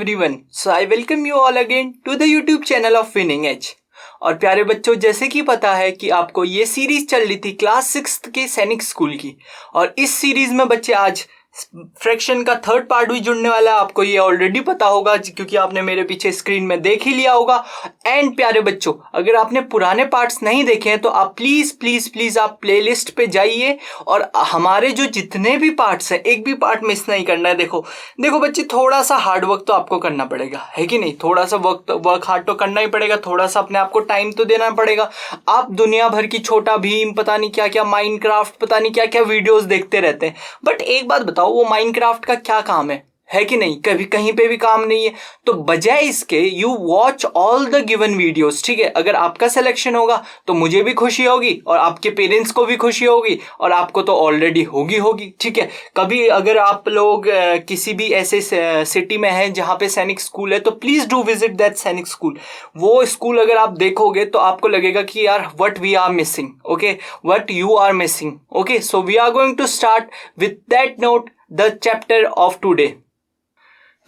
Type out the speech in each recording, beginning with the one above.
everyone. So I welcome you all again to the YouTube channel of Winning Edge. और प्यारे बच्चों, जैसे कि पता है कि आपको ये सीरीज चल रही थी क्लास 6 के सैनिक स्कूल की, और इस सीरीज में बच्चे आज फ्रैक्शन का थर्ड पार्ट भी जुड़ने वाला है। आपको ये ऑलरेडी पता होगा क्योंकि आपने मेरे पीछे स्क्रीन में देख ही लिया होगा। एंड प्यारे बच्चों, अगर आपने पुराने पार्ट्स नहीं देखे हैं तो आप प्लीज प्लीज प्लीज आप प्लेलिस्ट पे जाइए और हमारे जो जितने भी पार्ट्स हैं एक भी पार्ट मिस नहीं करना है। देखो देखो बच्चे, थोड़ा सा हार्ड वर्क तो आपको करना पड़ेगा, है कि नहीं? थोड़ा सा वर्क हार्ड तो करना ही पड़ेगा, थोड़ा सा अपने आप को टाइम तो देना पड़ेगा। आप दुनिया भर की छोटा भीम, पता नहीं क्या क्या, माइनक्राफ्ट, पता नहीं क्या क्या वीडियोस देखते रहते हैं, बट एक बात बताओ, वो माइनक्राफ्ट का क्या काम है कि नहीं? कभी कहीं पे भी काम नहीं है। तो बजाय इसके you watch all the given videos, ठीक है? अगर आपका सिलेक्शन होगा तो मुझे भी खुशी होगी और आपके पेरेंट्स को भी खुशी होगी, और आपको तो ऑलरेडी होगी, ठीक है? कभी अगर आप लोग किसी भी ऐसे सिटी में हैं जहाँ पे सैनिक स्कूल है, तो please do visit that Sainik school. वो स्कूल अगर आप देखोगे तो आपको लगेगा कि यार what we are missing, okay, what you are missing, okay. So we are going to start with that note the chapter of today.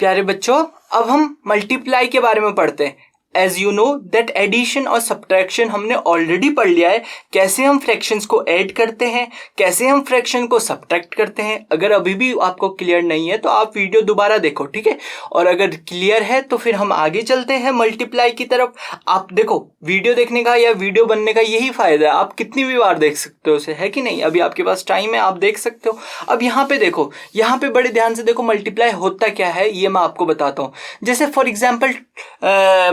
प्यारे बच्चों, अब हम मल्टीप्लाई के बारे में पढ़ते हैं। As you know that addition और सब्ट्रैक्शन हमने ऑलरेडी पढ़ लिया है, कैसे हम फ्रैक्शंस को ऐड करते हैं, कैसे हम फ्रैक्शन को सब्ट्रैक्ट करते हैं। अगर अभी भी आपको क्लियर नहीं है तो आप वीडियो दोबारा देखो, ठीक है? और अगर क्लियर है तो फिर हम आगे चलते हैं मल्टीप्लाई की तरफ। आप देखो, वीडियो देखने का या वीडियो बनने का यही फायदा है, आप कितनी भी बार देख सकते हो उसे, है कि नहीं? अभी आपके पास टाइम है, आप देख सकते हो। अब यहाँ पे देखो, यहाँ पे बड़े ध्यान से देखो मल्टीप्लाई होता क्या है, ये मैं आपको बताता हूँ। जैसे फॉर एग्जाम्पल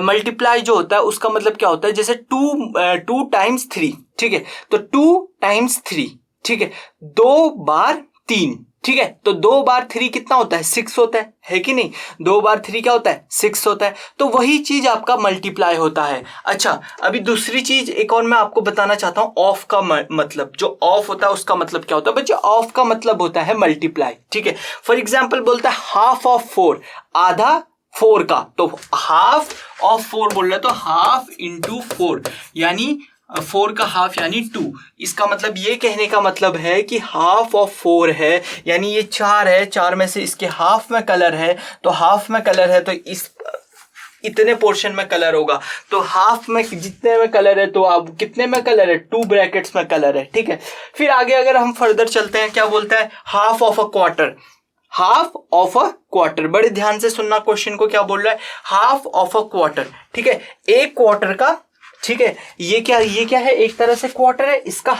मल्टीप्लाई जो होता है उसका मतलब क्या होता है, जैसे 2 टाइम्स 3, ठीक है? तो 2 टाइम्स 3, ठीक है, 2 बार 3, ठीक है? तो 2 बार 3 कितना होता है? 6 होता है कि नहीं? 2 बार 3 क्या होता है? 6 होता है। तो वही चीज आपका मल्टीप्लाई होता है। अच्छा, अभी दूसरी चीज एक और मैं आपको बताना चाहता हूं, ऑफ का मतलब, जो ऑफ होता है उसका मतलब क्या होता है बच्चे? ऑफ का मतलब होता है मल्टीप्लाई, ठीक है? फॉर एग्जाम्पल बोलता है हाफ ऑफ 4, आधा 4 का, तो हाफ ऑफ 4 बोल रहे तो हाफ इंटू 4, यानी 4 का हाफ यानी 2। इसका मतलब ये कहने का मतलब है कि हाफ ऑफ 4 है, यानी ये 4 है, 4 में से इसके हाफ में कलर है, तो हाफ में कलर है तो इस इतने पोर्शन में कलर होगा। तो हाफ में जितने में कलर है तो अब कितने में कलर है? 2 ब्रैकेट्स में कलर है, ठीक है? फिर आगे अगर हम फर्दर चलते हैं, क्या बोलता है? Half of a quarter, half of a quarter. बड़े ध्यान से सुनना क्वेश्चन को, क्या बोल रहा है? हाफ ऑफ अ क्वार्टर, ठीक है? एक क्वार्टर का, ठीक है? ये क्या है? एक तरह से क्वार्टर है, इसका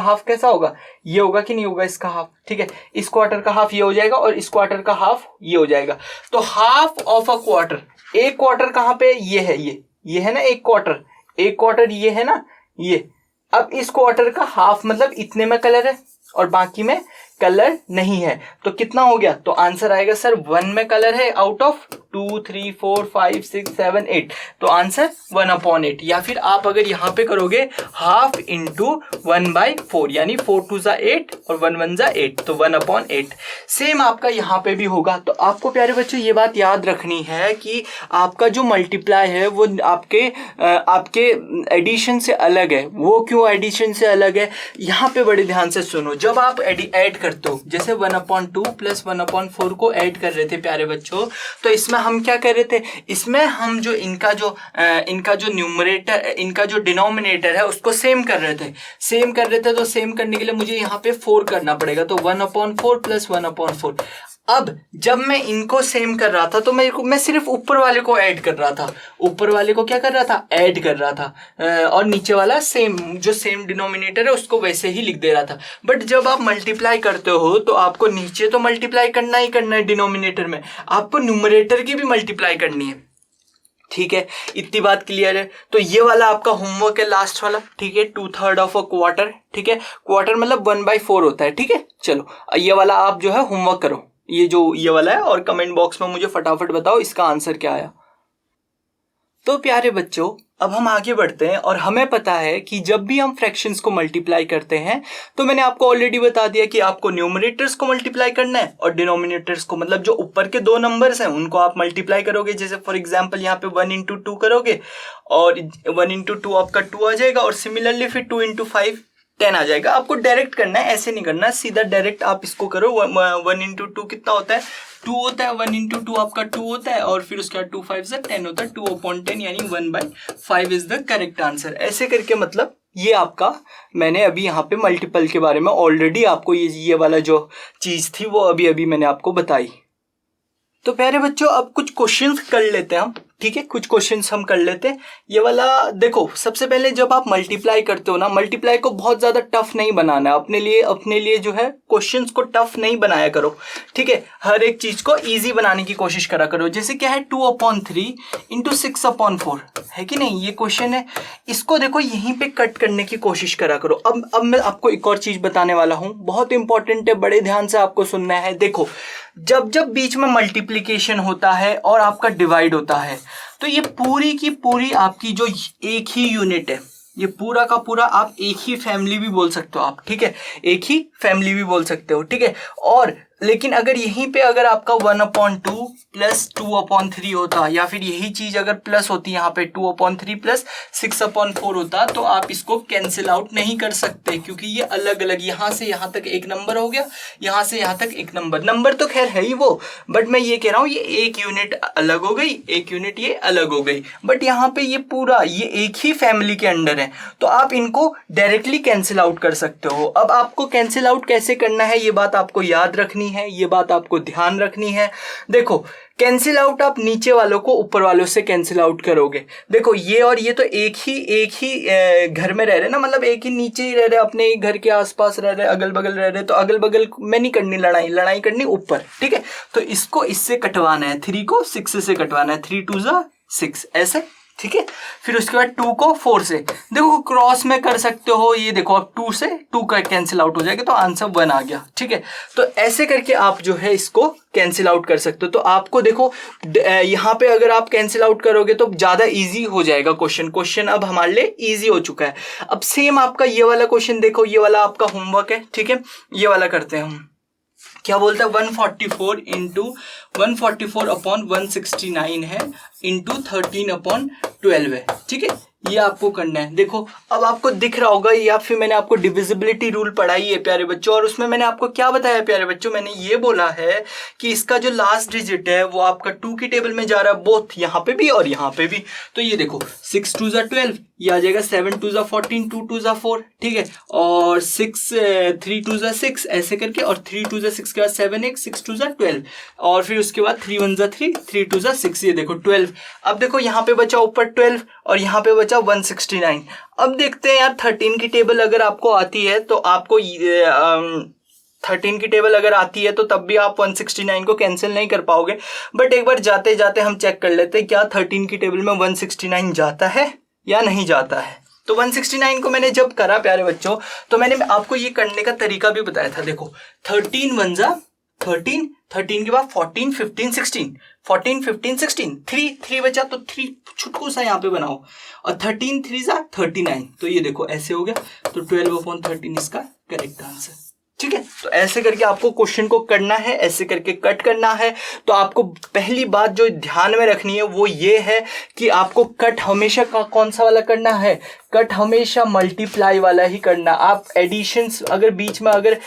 हाफ कैसा होगा? ये होगा कि नहीं होगा? इसका हाफ, ठीक है? इस क्वार्टर का हाफ ये हो जाएगा और इस क्वार्टर का हाफ ये हो जाएगा। तो हाफ ऑफ अ क्वार्टर, एक क्वार्टर कहां पे? ये है, ये है ना एक क्वार्टर ये है ना ये। अब इस क्वार्टर का हाफ मतलब इतने में कलर है और बाकी में कलर नहीं है, तो कितना हो गया? तो आंसर आएगा सर 1 में कलर है आउट ऑफ 2, 3, 4, 5, 6, 7, 8, तो आंसर 1/8। या फिर आप अगर यहां पे करोगे हाफ इंटू 1/4, यानी 4 2 जा 8 और 1 1 जा 8, तो 1/8। सेम आपका यहाँ पे भी होगा। तो आपको प्यारे बच्चों ये बात याद रखनी है कि आपका जो मल्टीप्लाई है वो आपके एडिशन से अलग है। वो क्यों एडिशन से अलग है? यहाँ पे बड़े ध्यान से सुनो। जब आप ऐड करते हो, जैसे 1/2 प्लस 1/4 को ऐड कर रहे थे प्यारे बच्चों, तो इसमें हम क्या कर रहे थे? इसमें हम जो इनका जो न्यूमरेटर, इनका जो डिनोमिनेटर है उसको सेम कर रहे थे। तो सेम करने के लिए मुझे यहाँ पे 4 करना पड़ेगा, तो 1/4 प्लस 1/4। अब जब मैं इनको सेम कर रहा था तो मैं सिर्फ ऊपर वाले को ऐड कर रहा था, ऊपर वाले को क्या कर रहा था? ऐड कर रहा था, और नीचे वाला जो सेम डिनोमिनेटर है उसको वैसे ही लिख दे रहा था। बट जब आप मल्टीप्लाई करते हो तो आपको नीचे तो मल्टीप्लाई करना ही करना है, डिनोमिनेटर में आपको न्यूमरेटर की भी मल्टीप्लाई करनी है, ठीक है? इतनी बात क्लियर है? तो ये वाला आपका होमवर्क है, लास्ट वाला, ठीक है? 2/3 ऑफ अ क्वार्टर, ठीक है? क्वार्टर मतलब 1/4 होता है, ठीक है? चलो ये वाला आप जो है होमवर्क करो, ये वाला है, और कमेंट बॉक्स में मुझे फटाफट बताओ इसका आंसर क्या आया। तो प्यारे बच्चों, अब हम आगे बढ़ते हैं, और हमें पता है कि जब भी हम फ्रैक्शंस को मल्टीप्लाई करते हैं तो मैंने आपको ऑलरेडी बता दिया कि आपको न्यूमरेटर्स को मल्टीप्लाई करना है और डिनोमिनेटर्स को, मतलब जो ऊपर के 2 नंबर्स हैं उनको आप मल्टीप्लाई करोगे। जैसे फॉर एग्जांपल यहाँ पे 1 × 2 करोगे और 1 × 2 आपका 2 आ जाएगा, और सिमिलरली फिर 2 × 5 10 आ जाएगा। आपको डायरेक्ट करना है, ऐसे नहीं करना, सीधा डायरेक्ट आप इसको करो। 1 इंटू 2 कितना होता है? 2 होता है। 1 इंटू 2 आपका 2 होता है, और फिर उसके बाद 2 5 से 10 होता है। 2/10 यानी 1/5 इज द करेक्ट आंसर। ऐसे करके मतलब ये आपका, मैंने अभी यहाँ पे मल्टीपल के बारे में ऑलरेडी आपको ये वाला जो चीज़ थी वो अभी अभी मैंने आपको बताई। तो प्यारे बच्चों अब कुछ क्वेश्चंस कर लेते हैं हम, ठीक है, कुछ क्वेश्चंस हम कर लेते हैं। ये वाला देखो, सबसे पहले जब आप मल्टीप्लाई करते हो ना, मल्टीप्लाई को बहुत ज़्यादा टफ नहीं बनाना है अपने लिए जो है क्वेश्चंस को टफ नहीं बनाया करो, ठीक है। हर एक चीज़ को इजी बनाने की कोशिश करा करो। जैसे क्या है 2/3 इंटू 6/4 है कि नहीं, ये क्वेश्चन है। इसको देखो यहीं पे कट करने की कोशिश करा करो। अब मैं आपको एक और चीज़ बताने वाला हूँ, बहुत इंपॉर्टेंट है, बड़े ध्यान से आपको सुनना है। देखो जब बीच में मल्टीप्लिकेशन होता है और आपका डिवाइड होता है, तो ये पूरी की पूरी आपकी जो एक ही यूनिट है, ये पूरा का पूरा आप एक ही फैमिली भी बोल सकते हो आप, ठीक है, एक ही फैमिली भी बोल सकते हो, ठीक है। और लेकिन अगर यहीं पे अगर आपका 1/2 प्लस 2/3 होता, या फिर यही चीज अगर प्लस होती यहाँ पे 2/3 प्लस 6/4 होता, तो आप इसको कैंसिल आउट नहीं कर सकते, क्योंकि ये अलग अलग, यहाँ से यहाँ तक एक नंबर हो गया, यहाँ से यहाँ तक एक नंबर तो खैर है ही वो, बट मैं ये कह रहा हूँ ये एक यूनिट अलग हो गई, एक यूनिट ये अलग हो गई, बट यहाँ पे ये पूरा ये एक ही फैमिली के अंडर है, तो आप इनको डायरेक्टली कैंसिल आउट कर सकते हो। अब आपको कैंसिल आउट कैसे करना है, ये बात आपको याद रखनी है, ये बात आपको ध्यान रखनी है। देखो कैंसिल आउट आप नीचे वालों को ऊपर वालों से कैंसिल आउट करोगे। देखो ये और ये तो एक ही घर में रह रहे ना, मतलब एक ही नीचे ही रह रहे, अपने ही घर के आसपास रह रहे, अगल बगल रह रहे, तो अगल बगल में नहीं करनी लड़ाई करनी ऊपर, ठीक है। तो इसको इससे कटवाना है, 3 को 6 से कटवाना है, 3 2 6 ऐसे, ठीक है। फिर उसके बाद 2 को 4 से, देखो क्रॉस में कर सकते हो, ये देखो अब 2 से 2 का कैंसिल आउट हो जाएगा, तो आंसर 1 आ गया, ठीक है। तो ऐसे करके आप जो है इसको कैंसिल आउट कर सकते हो। तो आपको देखो यहाँ पे अगर आप कैंसिल आउट करोगे तो ज्यादा इजी हो जाएगा क्वेश्चन अब हमारे लिए इजी हो चुका है। अब सेम आपका ये वाला क्वेश्चन देखो, ये वाला आपका होमवर्क है, ठीक है, ये वाला करते हैं हम। क्या बोलता है 144 इंटू 144/169 है, इंटू 13/12 है, ठीक है, ये आपको करना है। देखो अब आपको दिख रहा होगा, या फिर मैंने आपको डिविजिबिलिटी रूल पढ़ाई है प्यारे बच्चों, और उसमें मैंने आपको क्या बताया प्यारे बच्चों, मैंने ये बोला है कि इसका जो लास्ट डिजिट है वो आपका 2 की टेबल में जा रहा है, बोथ यहाँ पे भी और यहाँ पे भी। तो ये देखो 6 2 12, ये आ जाएगा 7 2 14, 2 2 4, ठीक है, और 3 2 6 ऐसे करके, और 3 2 6 के बाद 7 1 6 2 12, और फिर उसके बाद 3 1 3 3 2 6, ये देखो 12। अब देखो यहाँ पे बचा ऊपर 12 और यहाँ पे बचा 169। अब देखते हैं यार 13 की टेबल अगर आपको आती है तो आपको 13 की टेबल अगर आती है तो तब भी आप 169 को कैंसिल नहीं कर पाओगे, बट एक बार जाते जाते हम चेक कर लेते हैं क्या 13 की टेबल में 169 जाता है या नहीं जाता है। तो 169 को मैंने जब करा प्यारे बच्चों, तो मैंने आपको ये करने का तरीका भी बताया था। देखो 13 1 13, 13 के बाद 14 15 16, 14 15 16, 3 बचा, तो 3 छुटकू सा यहाँ पे बनाओ, और 13 3 39, तो ये देखो ऐसे हो गया, तो 12/13 इसका करेक्ट आंसर, ठीक है। तो ऐसे करके आपको क्वेश्चन को करना है, ऐसे करके कट करना है। तो आपको पहली बात जो ध्यान में रखनी है वो ये है कि आपको कट हमेशा कौन सा वाला करना है, कट हमेशा मल्टीप्लाई वाला ही करना। आप एडिशंस अगर बीच में अगर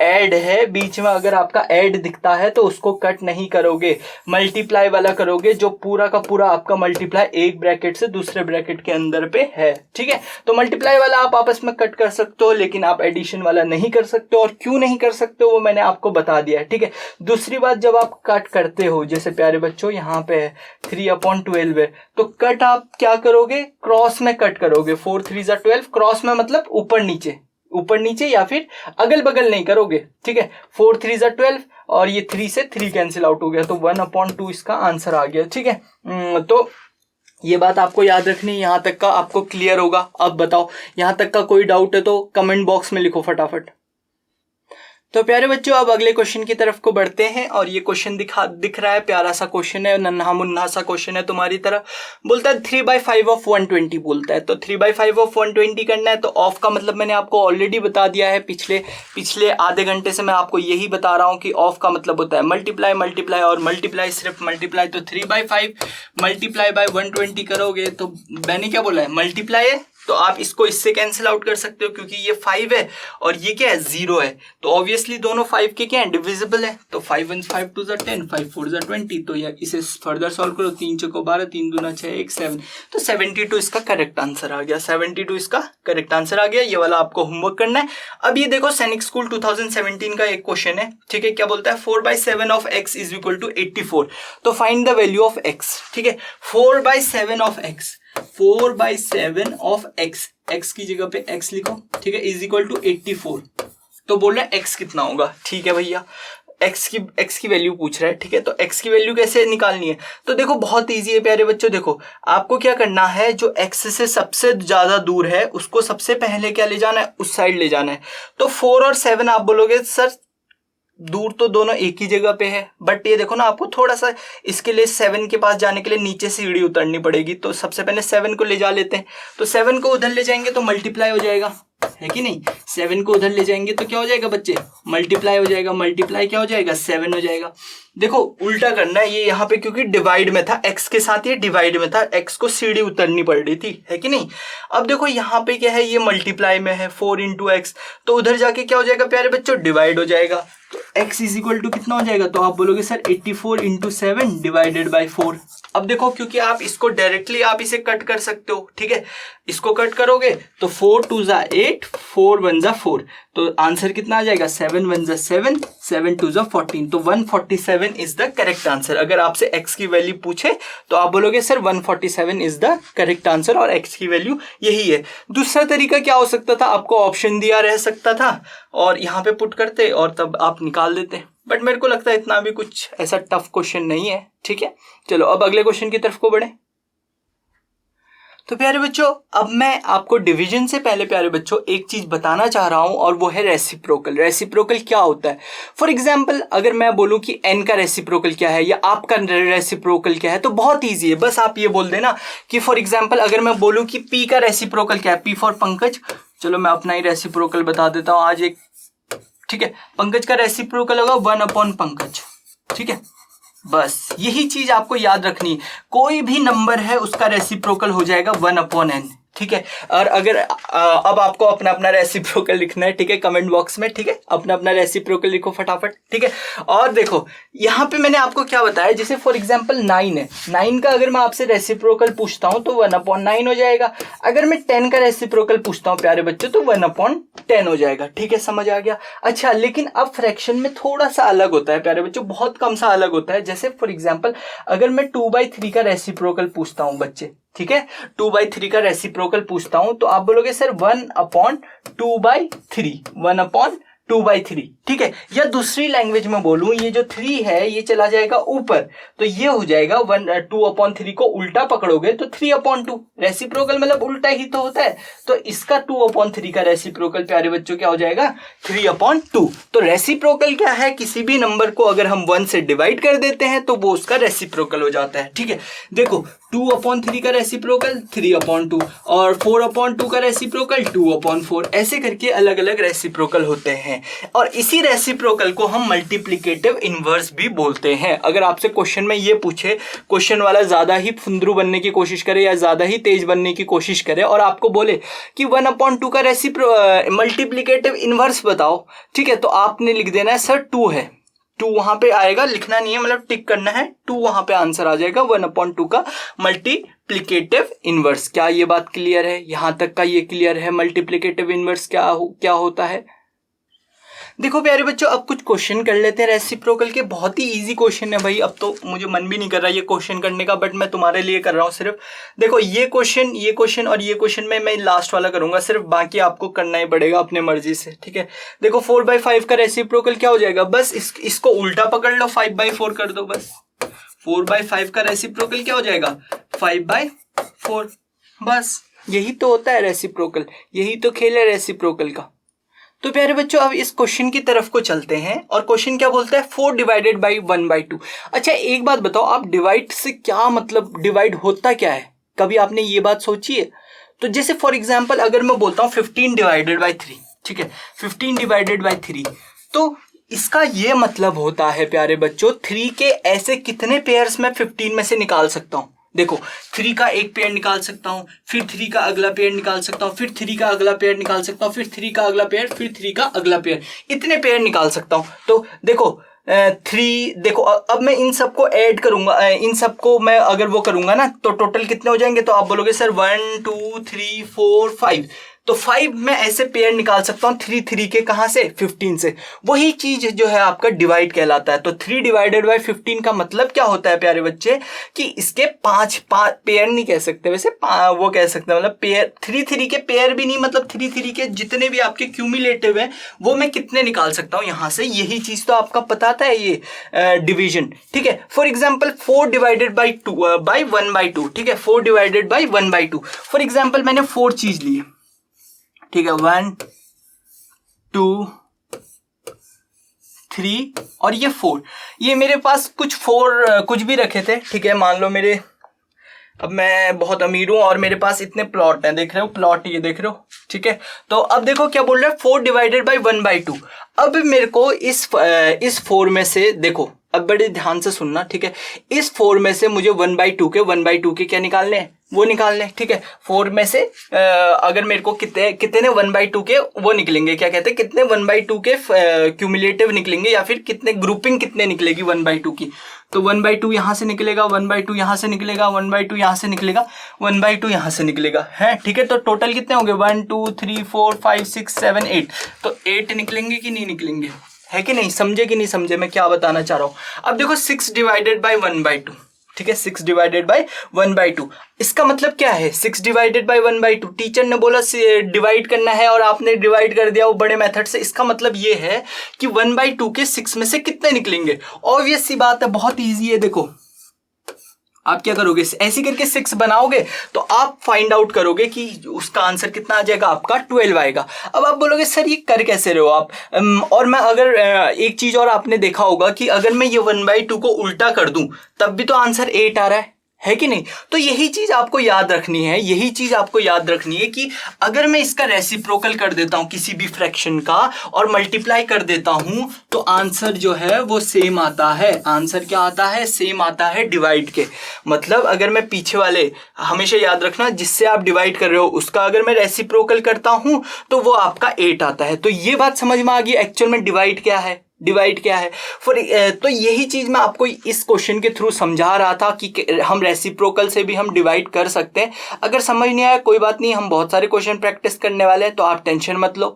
ऐड है, बीच में अगर आपका ऐड दिखता है तो उसको कट नहीं करोगे, मल्टीप्लाई वाला करोगे, जो पूरा का पूरा आपका मल्टीप्लाई एक ब्रैकेट से दूसरे ब्रैकेट के अंदर पे है, ठीक है। तो मल्टीप्लाई वाला आप आपस में कट कर सकते हो, लेकिन आप एडिशन वाला नहीं कर सकते, और क्यों नहीं कर सकते वो मैंने आपको बता दिया है, ठीक है। दूसरी बात, जब आप कट करते हो, जैसे प्यारे बच्चों यहाँ पे है 3/12 है, तो कट आप क्या करोगे, क्रॉस में कट करोगे। 4 3 12, क्रॉस में मतलब ऊपर नीचे या फिर अगल बगल नहीं करोगे, ठीक है। 4 3 12, और ये 3 से 3 कैंसिल आउट हो गया, तो 1/2 इसका आंसर आ गया, ठीक है। तो ये बात आपको याद रखनी है, यहाँ तक का आपको क्लियर होगा। अब बताओ यहाँ तक का कोई डाउट है तो कमेंट बॉक्स में लिखो फटाफट। तो प्यारे बच्चों अब अगले क्वेश्चन की तरफ को बढ़ते हैं, और ये क्वेश्चन दिख रहा है, प्यारा सा क्वेश्चन है, नन्हा मुन्ना सा क्वेश्चन है तुम्हारी तरह। बोलता है 3/5 of 120 बोलता है, तो 3/5 of 120 करना है। तो ऑफ का मतलब मैंने आपको ऑलरेडी बता दिया है, पिछले आधे घंटे से मैं आपको यही बता रहा हूँ कि ऑफ का मतलब होता है मल्टीप्लाई और मल्टीप्लाई, सिर्फ मल्टीप्लाई। तो 3/5 मल्टीप्लाई बाय 120 करोगे, तो मैंने क्या बोला है, मल्टीप्लाई है तो आप इसको इससे कैंसिल आउट कर सकते हो क्योंकि ये 5 है और ये क्या है 0 है, तो ऑब्वियसली दोनों 5 के क्या है डिविजिबल है। तो 5 1 5 2 10, 5 4 20, तो ये इसे फर्दर सॉल्व करो, 3 चौको 12, 3 दूना 6, 1 7, तो 72 इसका करेक्ट आंसर आ गया। 72 इसका करेक्ट आंसर आ गया। ये वाला आपको होमवर्क करना है। अब ये देखो सैनिक स्कूल 2017 का एक क्वेश्चन है, ठीक है, क्या बोलता है 4/7 of x is equal to 84, तो find the value of x, ठीक है। 4/7 of x, 4/7 of x, x की जगह पे x लिखो, ठीक है, इज इक्वल टू 84, तो बोल रहे हैं x कितना होगा, ठीक है भैया, x की वैल्यू पूछ रहा है, ठीक है। तो x की वैल्यू कैसे निकालनी है, तो देखो बहुत इजी है प्यारे बच्चों। देखो आपको क्या करना है, जो x से सबसे ज्यादा दूर है उसको सबसे पहले क्या ले जाना है, उस साइड ले जाना है। तो 4 और 7 आप बोलोगे सर दूर तो दोनों एक ही जगह पे है, बट ये देखो ना आपको थोड़ा सा इसके लिए 7 के पास जाने के लिए नीचे सीढ़ी उतरनी पड़ेगी, तो सबसे पहले 7 को ले जा लेते हैं। तो 7 को उधर ले जाएंगे तो मल्टीप्लाई हो जाएगा, है कि नहीं। 7 को उधर ले जाएंगे तो क्या हो जाएगा बच्चे, मल्टीप्लाई हो जाएगा, मल्टीप्लाई क्या हो जाएगा 7 हो जाएगा। देखो उल्टा करना है, ये यहाँ पे क्योंकि डिवाइड में था, x के साथ ये डिवाइड में था, x को सीढ़ी उतरनी पड़ रही थी, है कि नहीं। अब देखो यहाँ पे क्या है, ये मल्टीप्लाई में है 4 × x, तो उधर जाके क्या हो जाएगा प्यारे बच्चों, डिवाइड हो जाएगा। तो x इज इक्वल टू कितना हो जाएगा, तो आप बोलोगे सर 84 × 7 डिवाइडेड बाई 4। अब देखो क्योंकि आप इसको डायरेक्टली आप इसे कट कर सकते हो, ठीक है, इसको कट करोगे तो 4 2 = 8, 4 1 = 4, तो आंसर कितना आ जाएगा 7 1 = 7, 7 2 = 14, तो 147 इज द करेक्ट आंसर। अगर आपसे x की वैल्यू पूछे तो आप बोलोगे sir 147 is the correct answer और x की वैल्यू यही है। दूसरा तरीका क्या हो सकता था, आपको ऑप्शन दिया रह सकता था और यहाँ पे पुट करते और तब आप निकाल देते, बट मेरे को लगता है इतना भी कुछ ऐसा टफ क्वेश्चन नहीं है, ठीक है। चलो अब अगले क्वेश्चन की तरफ को बढ़े। तो प्यारे बच्चों अब मैं आपको डिवीजन से पहले प्यारे बच्चों एक चीज बताना चाह रहा हूं और वो है रेसिप्रोकल। रेसिप्रोकल क्या होता है, फॉर एग्जांपल अगर मैं बोलूं कि n का रेसिप्रोकल क्या है या आपका रेसिप्रोकल क्या है, तो बहुत इजी है, बस आप ये बोल देना कि फॉर एग्जांपल अगर मैं बोलूं कि p का रेसिप्रोकल क्या है, p फॉर पंकज, चलो मैं अपना ही रेसिप्रोकल बता देता हूं आज एक, ठीक है, पंकज का रेसिप्रोकल होगा 1/पंकज, ठीक है, बस यही चीज आपको याद रखनी है। कोई भी नंबर है उसका रेसिप्रोकल हो जाएगा 1/n, ठीक है। और अगर अब आपको अपना अपना रेसिप्रोकल लिखना है, ठीक है, कमेंट बॉक्स में, ठीक है, अपना अपना रेसिप्रोकल लिखो फटाफट, ठीक है। और देखो यहाँ पे मैंने आपको क्या बताया, जैसे फॉर एग्जांपल 9 है, 9 का अगर मैं आपसे रेसिप्रोकल पूछता हूं तो 1/9 हो जाएगा। अगर मैं 10 का रेसिप्रोकल पूछता हूं प्यारे बच्चों तो 1/10 हो जाएगा, ठीक है, समझ आ गया। अच्छा लेकिन अब फ्रैक्शन में थोड़ा सा अलग होता है प्यारे बच्चों, बहुत कम सा अलग होता है। जैसे फॉर एग्जांपल अगर मैं 2/3 का रेसिप्रोकल पूछता हूं बच्चे, ठीक है, 2/3 का रेसिप्रोकल पूछता हूं तो आप बोलोगे सर 1/2/3, 1/2/3, ठीक है। या दूसरी लैंग्वेज में बोलूं, ये जो 3 है ये चला जाएगा ऊपर, तो ये हो जाएगा 2/3 को उल्टा पकड़ोगे तो 3/2, रेसिप्रोकल मतलब उल्टा ही तो होता है, तो इसका 2/3 का रेसिप्रोकल प्यारे बच्चों क्या हो जाएगा 3/2। तो रेसिप्रोकल क्या है, किसी भी नंबर को अगर हम 1 से डिवाइड कर देते हैं तो वो उसका रेसिप्रोकल हो जाता है, ठीक है। देखो 2/3 का रेसिप्रोकल 3/2 और 4/2 का रेसिप्रोकल 2/4, ऐसे करके अलग अलग रेसिप्रोकल होते हैं। और इसी रेसिप्रोकल को हम मल्टीप्लिकेटिव इनवर्स भी बोलते हैं। अगर आपसे क्वेश्चन में ये पूछे, क्वेश्चन वाला ज्यादा ही फुंदरू बनने की कोशिश करे या ज्यादा ही तेज बनने की कोशिश करे और आपको बोले कि 1/2 का मल्टीप्लिकेटिव इनवर्स बताओ, ठीक है, तो आपने लिख देना है सर 2 है, 2 वहां पे आएगा, लिखना नहीं है, मतलब टिक करना है, 2 वहां पे आंसर आ जाएगा 1/2 का मल्टीप्लिकेटिव इनवर्स। क्या ये बात क्लियर है, यहां तक का ये क्लियर है मल्टीप्लिकेटिव इनवर्स क्या होता है। देखो प्यारे बच्चों अब कुछ क्वेश्चन कर लेते हैं रेसिप्रोकल के, बहुत ही इजी क्वेश्चन है भाई। अब तो मुझे मन भी नहीं कर रहा ये क्वेश्चन करने का, बट मैं तुम्हारे लिए कर रहा हूँ सिर्फ। देखो ये क्वेश्चन और ये क्वेश्चन में मैं लास्ट वाला करूंगा सिर्फ, बाकी आपको करना ही पड़ेगा अपने मर्जी से, ठीक है। देखो 4/5 का रेसिप्रोकल क्या हो जाएगा, बस इसको उल्टा पकड़ लो, 5/4 कर दो, बस 4/5 का रेसिप्रोकल क्या हो जाएगा 5/4, बस यही तो होता है रेसिप्रोकल, यही तो खेल है रेसिप्रोकल का। तो प्यारे बच्चों अब इस क्वेश्चन की तरफ को चलते हैं और क्वेश्चन क्या बोलता है 4 डिवाइडेड बाई 1/2। अच्छा एक बात बताओ, आप डिवाइड से क्या मतलब, डिवाइड होता क्या है, कभी आपने ये बात सोची है। तो जैसे फॉर एग्जांपल अगर मैं बोलता हूँ 15 डिवाइडेड बाई 3, ठीक है, 15 डिवाइडेड बाई 3, तो इसका ये मतलब होता है प्यारे बच्चों 3 के ऐसे कितने पेयर्स मैं 15 में से निकाल सकता हूँ। देखो 3 का एक पेयर निकाल सकता हूँ, फिर 3 का अगला पेयर निकाल सकता हूँ, फिर 3 का अगला पेयर निकाल सकता हूँ, फिर 3 का अगला पेयर, फिर 3 का अगला पेयर, इतने पेयर निकाल सकता हूँ। तो देखो 3, देखो अब मैं इन सबको ऐड करूंगा, इन सबको मैं अगर वो करूंगा ना तो टोटल कितने हो जाएंगे, तो आप बोलोगे सर 1 2 3 4 5, तो 5 में ऐसे पेयर निकाल सकता हूँ 3 के, कहाँ से, 15 से। वही चीज जो है आपका डिवाइड कहलाता है। तो 3 डिवाइडेड बाई 15 का मतलब क्या होता है प्यारे बच्चे, कि इसके 5 पेयर नहीं कह सकते वैसे, वो कह सकते हैं मतलब पेयर, 3 के पेयर भी नहीं, मतलब 3 के जितने भी आपके क्यूमुलेटिव है वो मैं कितने निकाल सकता हूँ यहाँ से। यही चीज तो आपका पता था ये डिवीजन, ठीक है। For example 4 divided by 2 by 1/2, ठीक है, 4 डिवाइडेड बाई 1/2। फॉर एग्जाम्पल मैंने 4 चीज ली, ठीक है, 1 2 3 और ये 4, ये मेरे पास कुछ 4 कुछ भी रखे थे, ठीक है। मान लो मेरे, अब मैं बहुत अमीर हूं और मेरे पास इतने प्लॉट हैं, देख रहे हो प्लॉट, ये देख रहे हो, ठीक है। तो अब देखो क्या बोल रहा है, 4 डिवाइडेड बाई 1/2। अब मेरे को इस 4 में से, देखो अब बड़े ध्यान से सुनना, ठीक है, इस 4 में से मुझे 1/2 के क्या निकालने हैं, वो निकालने, ठीक है। 4 में से अगर मेरे को कितने 1/2 के वो निकलेंगे, क्या कहते हैं, कितने 1/2 के क्यूमुलेटिव निकलेंगे, या फिर कितने ग्रुपिंग कितने निकलेगी 1/2 की। तो 1/2 यहां से निकलेगा, 1/2 यहां से निकलेगा, 1/2 यहां से निकलेगा, 1/2 यहां से निकलेगा, है, ठीक है। तो टोटल कितने होंगे, 1 2 3 4 5 6 7 8, तो 8 निकलेंगे कि नहीं निकलेंगे, है कि नहीं, समझे कि नहीं समझे मैं क्या बताना चाह रहा हूं। अब देखो 6 डिवाइडेड बाई 1/2, ठीक है, 6 डिवाइडेड बाई 1/2, इसका मतलब क्या है, 6 डिवाइडेड बाई 1/2, टीचर ने बोला डिवाइड करना है और आपने डिवाइड कर दिया वो बड़े मेथड से। इसका मतलब ये है कि 1/2 के 6 में से कितने निकलेंगे। ऑब्वियस सी बात है, बहुत ईजी है। देखो आप क्या करोगे, ऐसी करके 6 बनाओगे तो आप फाइंड आउट करोगे कि उसका आंसर कितना आ जाएगा, आपका 12 आएगा। अब आप बोलोगे सर ये कर कैसे रहे हो आप, और मैं अगर एक चीज और आपने देखा होगा कि अगर मैं ये 1/2 को उल्टा कर दूं तब भी तो आंसर 8 आ रहा है कि नहीं। तो यही चीज आपको याद रखनी है, यही चीज आपको याद रखनी है कि अगर मैं इसका रेसिप्रोकल कर देता हूं किसी भी फ्रैक्शन का और मल्टीप्लाई कर देता हूं तो आंसर जो है वो सेम आता है। आंसर क्या आता है, सेम आता है डिवाइड के। मतलब अगर मैं पीछे वाले, हमेशा याद रखना, जिससे आप डिवाइड कर रहे हो उसका अगर मैं रेसिप्रोकल करता हूं तो वो आपका 8 आता है। तो ये बात समझ में आ गई एक्चुअल में डिवाइड क्या है, डिवाइड क्या है। तो यही चीज मैं आपको इस क्वेश्चन के थ्रू समझा रहा था कि हम रेसिप्रोकल से भी हम डिवाइड कर सकते हैं। अगर समझ नहीं आया कोई बात नहीं, हम बहुत सारे क्वेश्चन प्रैक्टिस करने वाले हैं, तो आप टेंशन मत लो।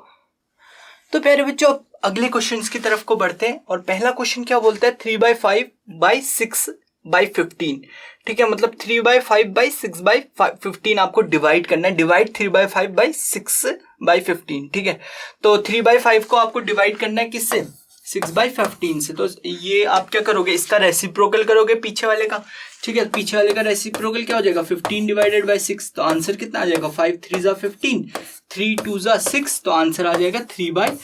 तो प्यारे बच्चों अगले क्वेश्चन की तरफ को बढ़ते हैं, और पहला क्वेश्चन क्या बोलता है, 3/5/6/15, ठीक है। मतलब 3/5/6/15 आपको डिवाइड करना है, डिवाइड 3/5/6/15, ठीक है। तो 3/5 को आपको डिवाइड करना है किससे, 6/15 से। तो ये आप क्या करोगे, इसका रेसिप्रोकल करोगे पीछे वाले का, ठीक है। पीछे वाले का रेसिप्रोकल क्या हो जाएगा, 15 डिवाइडेड बाई 6, तो आंसर कितना आ जाएगा, 5 3 ज़ा 15, 3 2 ज़ा 6, तो आंसर आ जाएगा 3/2।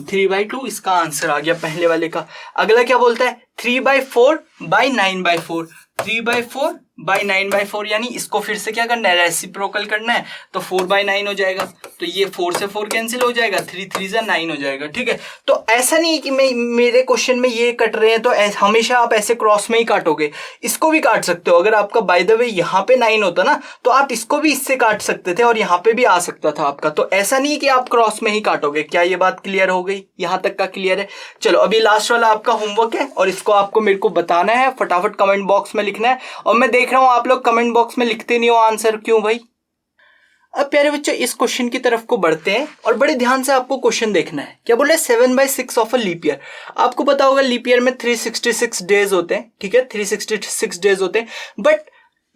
3/2 इसका आंसर आ गया पहले वाले का। अगला क्या बोलता है, 3/4/9/4, 3/4/9/4, यानी इसको फिर से क्या करना है, रेसिप्रोकल करना है, तो 4/9 हो जाएगा। तो ये 4 से 4 कैंसिल हो जाएगा, 3 3 ज़ा 9 हो जाएगा, ठीक है। तो ऐसा नहीं है कि मेरे क्वेश्चन में ये कट रहे हैं तो हमेशा आप ऐसे क्रॉस में ही काटोगे, इसको भी काट सकते हो। अगर आपका बाय द वे यहाँ पे 9 होता ना तो आप इसको भी इससे काट सकते थे और यहाँ पे भी आ सकता था आपका। तो ऐसा नहीं है कि आप क्रॉस में ही काटोगे। क्या ये बात क्लियर हो गई, यहाँ तक का क्लियर है। चलो अभी लास्ट वाला आपका होमवर्क है और इसको आपको मेरे को बताना है, फटाफट कमेंट बॉक्स में लिखना है। और मैं देख रहा हूं आप लोग कमेंट बॉक्स में लिखते नहीं हो आंसर, क्यों भाई। अब प्यारे बच्चों इस क्वेश्चन की तरफ को बढ़ते हैं और बड़े ध्यान से आपको क्वेश्चन देखना है। क्या बोले, 7/6 ऑफ अ लीप ईयर। आपको पता होगा लीप ईयर में 366 डेज होते हैं, ठीक है, 366 डेज होते हैं। बट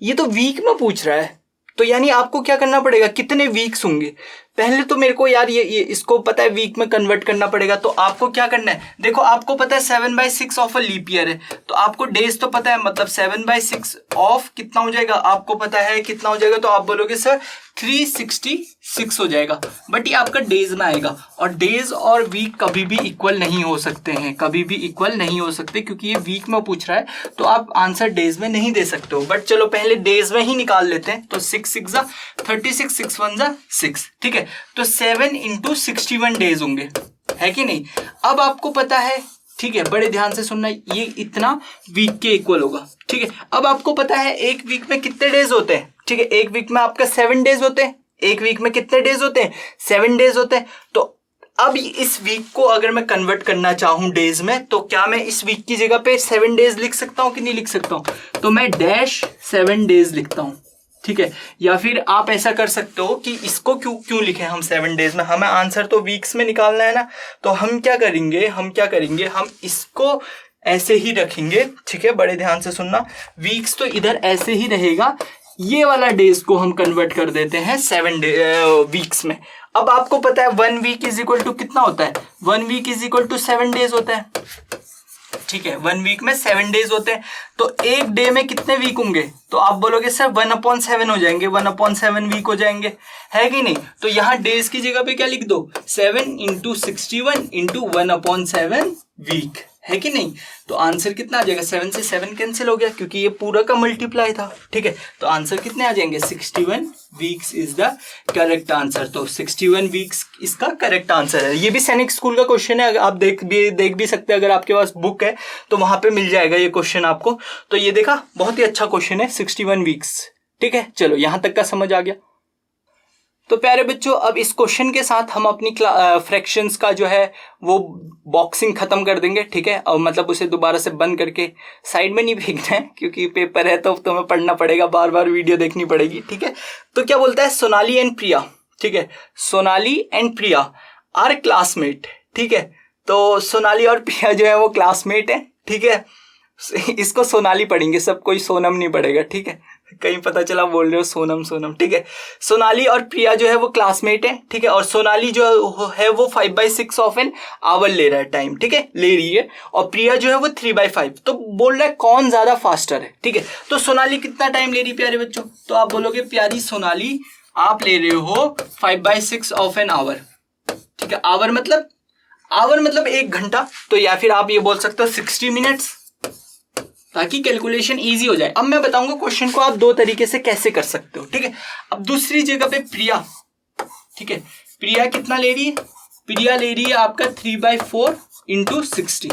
ये तो वीक में पूछ रहा है, तो यानी आपको क्या करना पड़ेगा, कितने वीक्स होंगे। पहले तो मेरे को यार ये इसको पता है, वीक में कन्वर्ट करना पड़ेगा। तो आपको क्या करना है, देखो आपको पता है 7/6 ऑफ अ लीप ईयर है, तो आपको डेज तो पता है, मतलब 7/6 ऑफ कितना हो जाएगा, आपको पता है कितना हो जाएगा। तो आप बोलोगे सर 366 हो जाएगा, बट ये आपका डेज में आएगा। और डेज और वीक कभी भी इक्वल नहीं हो सकते हैं, कभी भी इक्वल नहीं हो सकते, क्योंकि ये वीक में पूछ रहा है तो आप आंसर डेज में नहीं दे सकते हो। बट चलो पहले डेज में ही निकाल लेते हैं। तो 6 6 ज़ा 36, 6 1 ज़ा 6, ठीक है। तो 7 × 61 डेज होंगे, है कि नहीं। अब आपको पता है ठीक है, बड़े ध्यान से सुनना, ये इतना वीक के इक्वल होगा। ठीक है, अब आपको पता है एक वीक में कितने डेज होते हैं। ठीक है, एक वीक में आपका 7 डेज होते हैं। एक वीक में कितने डेज होते हैं? 7 डेज होते हैं। तो अब इस वीक को अगर मैं कन्वर्ट करना चाहूं डेज में, तो क्या मैं इस वीक की जगह पे 7 डेज लिख सकता हूं कि नहीं लिख सकता हूं? तो मैं डैश 7 डेज लिखता हूं। ठीक है, या फिर आप ऐसा कर सकते हो कि इसको क्यों लिखें हम 7 डेज में, हमें आंसर तो वीक्स में निकालना है ना। तो हम क्या करेंगे, हम इसको ऐसे ही रखेंगे। ठीक है, बड़े ध्यान से सुनना, वीक्स तो इधर ऐसे ही रहेगा, ये वाला डेज को हम कन्वर्ट कर देते हैं 7 वीक्स में। अब आपको पता है 1 वीक इज इक्वल टू कितना होता है? 1 week is equal to 7 days होता है। ठीक है, 1 वीक में 7 डेज होते हैं। तो एक डे में कितने वीक होंगे? तो आप बोलोगे सर 1/7 हो जाएंगे, 1/7 वीक हो जाएंगे, है कि नहीं? तो यहाँ डेज की जगह पे क्या लिख दो? 7 × 61 × 1/7 वीक, है कि नहीं? तो आंसर कितना आ जाएगा? 7 से 7 कैंसिल हो गया क्योंकि ये पूरा का मल्टीप्लाई था। ठीक है, तो आंसर कितने आ जाएंगे? 61 weeks is the correct answer. तो 61 वीक्स इसका करेक्ट आंसर है। ये भी सैनिक स्कूल का क्वेश्चन है, आप देख भी सकते हैं, अगर आपके पास बुक है तो वहां पे मिल जाएगा ये क्वेश्चन आपको। तो ये देखा, बहुत ही अच्छा क्वेश्चन है, 61 वीक्स। ठीक है, चलो यहां तक का समझ आ गया। तो प्यारे बच्चों, अब इस क्वेश्चन के साथ हम अपनी फ्रैक्शंस का जो है वो बॉक्सिंग खत्म कर देंगे। ठीक है, और मतलब उसे दोबारा से बंद करके साइड में नहीं फेंकना है क्योंकि पेपर है तो तुम्हें पढ़ना पड़ेगा, बार बार वीडियो देखनी पड़ेगी। ठीक है, तो क्या बोलता है? सोनाली एंड प्रिया, ठीक है, Sonali and Priya are classmate. ठीक है, तो सोनाली और प्रिया जो है वो क्लासमेट है। ठीक है, इसको सोनाली पढ़ेंगे, सब कोई सोनम नहीं पढ़ेगा। ठीक है, कहीं पता चला बोल रहे हो सोनम। ठीक है, सोनाली और प्रिया जो है वो क्लासमेट है। ठीक है, और सोनाली जो है वो 5/6 ऑफ एन आवर ले रहा है टाइम। ठीक है, ले रही है, और प्रिया जो है वो 3/5। तो बोल रहा है कौन ज्यादा फास्टर है। ठीक है, तो सोनाली कितना टाइम ले रही है प्यारे बच्चों? तो आप बोलोगे प्यारी सोनाली आप ले रहे हो 5/6 ऑफ एन आवर। ठीक है, आवर मतलब 1 घंटा। तो या फिर आप ये बोल सकते हो 60 मिनट्स, ताकि कैलकुलेशन इजी हो जाए। अब मैं बताऊंगा क्वेश्चन को आप 2 तरीके से कैसे कर सकते हो। ठीक है, अब दूसरी जगह पे प्रिया, ठीक है, प्रिया कितना ले रही है? प्रिया ले रही है आपका 3/4 × 60।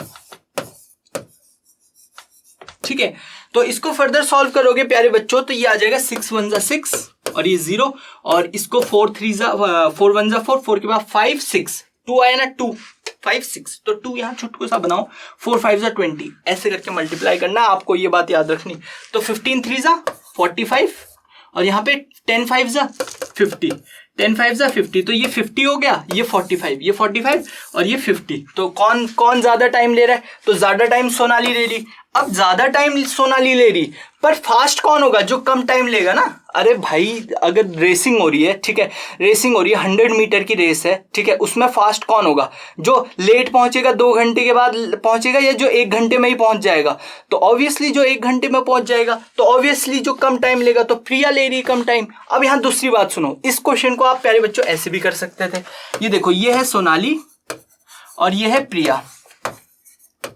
ठीक है, तो इसको फर्दर सॉल्व करोगे प्यारे बच्चों तो ये आ जाएगा 6 1 जा 6 और ये 0, और इसको 4 1 जा 4, 4 के बाद 5 6, 2 आया ना, 2 5 6, तो 2 यहाँ छुटकू सा बनाओ, 4 5 जा 20, ऐसे करके मल्टीप्लाई करना, आपको ये बात याद रखनी। तो 15 3 जा 45, और यहाँ पे 10 5 जा 50, 10 5 जा 50, तो ये 50 हो गया, ये 45, ये 45 और ये 50। तो कौन ज्यादा टाइम ले रहा है? तो ज्यादा टाइम सोनाली ले रही। अब ज्यादा टाइम सोनाली ले रही, पर फास्ट कौन होगा? जो कम टाइम लेगा ना। अरे भाई, अगर रेसिंग हो रही है, ठीक है, रेसिंग हो रही है, 100 मीटर की रेस है, ठीक है, उसमें फास्ट कौन होगा? जो लेट पहुंचेगा, 2 घंटे के बाद पहुंचेगा, या जो 1 घंटे में ही पहुंच जाएगा? तो ऑब्वियसली जो 1 घंटे में पहुंच जाएगा। तो ऑब्वियसली जो कम टाइम लेगा, तो प्रिया ले रही कम टाइम। अब यहां दूसरी बात सुनो, इस क्वेश्चन को आप प्यारे बच्चों ऐसे भी कर सकते थे। ये देखो, ये है सोनाली और ये है प्रिया।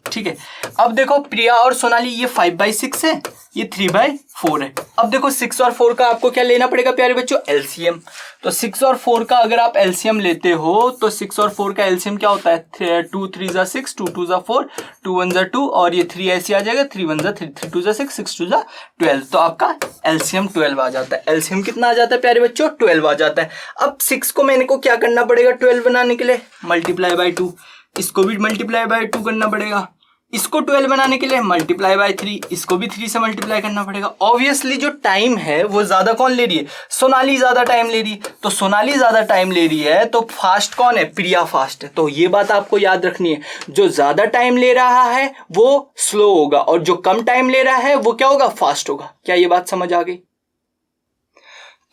ठीक है, अब देखो प्रिया और सोनाली, ये 5/6 है, ये 3/4 है। अब देखो 6 और 4 का आपको क्या लेना पड़ेगा प्यारे बच्चों? एलसीएम। तो 6 और 4 का अगर आप एलसीएम लेते हो तो 6 और 4 का एलसीएम क्या होता है? 2 3 जा 6, 2 2 जा 4, 2 1 जा 2, और ये 3 ऐसे आ जाएगा, 3 1 जा 3, 3 2 जा 6, 6 2 जा 12। तो आपका एलसीएम 12 आ जाता है। एलसीएम कितना आ जाता है प्यारे बच्चों? 12 आ जाता है। अब 6 को मैंने को क्या करना पड़ेगा 12 बनाने के लिए? Multiply by 2। इसको भी मल्टीप्लाई बाय 2 करना पड़ेगा। इसको 12 बनाने के लिए मल्टीप्लाई बाय 3, इसको भी 3 से मल्टीप्लाई करना पड़ेगा। ऑब्वियसली जो टाइम है वो ज्यादा कौन ले रही है? सोनाली ज्यादा टाइम ले रही है। तो सोनाली ज्यादा टाइम ले रही है तो फास्ट कौन है? प्रिया फास्ट है। तो ये बात आपको याद रखनी है, जो ज्यादा टाइम ले रहा है वो स्लो होगा, और जो कम टाइम ले रहा है वो क्या होगा? फास्ट होगा। क्या ये बात समझ आ गई?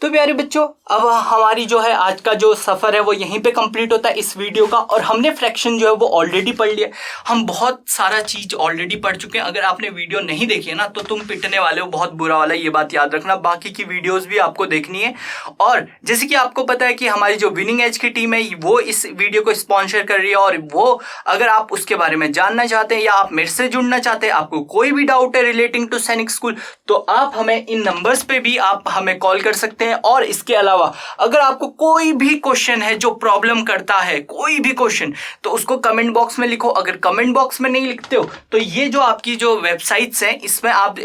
तो प्यारे बच्चों, अब हमारी जो है आज का जो सफ़र है वो यहीं पे कंप्लीट होता है इस वीडियो का। और हमने फ्रैक्शन जो है वो ऑलरेडी पढ़ लिया। हम बहुत सारा चीज़ ऑलरेडी पढ़ चुके हैं। अगर आपने वीडियो नहीं देखी है ना तो तुम पिटने वाले हो, बहुत बुरा वाला, ये बात याद रखना। बाकी की वीडियोस भी आपको देखनी है। और जैसे कि आपको पता है कि हमारी जो विनिंग एज की टीम है वो इस वीडियो को स्पॉन्सर कर रही है, और वो अगर आप उसके बारे में जानना चाहते हैं या आप मेरे से जुड़ना चाहते हैं, आपको कोई भी डाउट है रिलेटिंग टू सैनिक स्कूल, तो आप हमें इन नंबर्स पे भी आप हमें कॉल कर सकते हैं। हैं। और इसके अलावा अगर आपको कोई भी क्वेश्चन है जो प्रॉब्लम करता है, कोई भी क्वेश्चन, तो उसको कमेंट बॉक्स में लिखो। अगर कमेंट बॉक्स में नहीं लिखते हो तो ये जो आपकी जो वेबसाइट्स हैं इसमें आप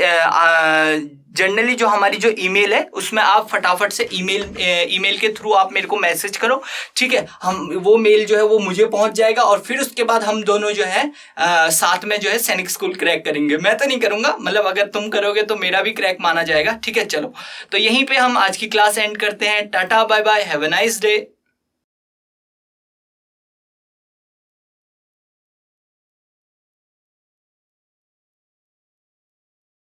जनरली जो हमारी जो ईमेल है उसमें आप फटाफट से ईमेल के थ्रू आप मेरे को मैसेज करो, ठीक है। हम वो मेल जो है वो मुझे पहुंच जाएगा और फिर उसके बाद हम दोनों जो है साथ में जो है सैनिक स्कूल क्रैक करेंगे। मैं तो नहीं करूंगा, मतलब अगर तुम करोगे तो मेरा भी क्रैक माना जाएगा, ठीक है। चलो, तो यहीं पे हम आज की क्लास एंड करते हैं। Tata bye bye, have a nice day.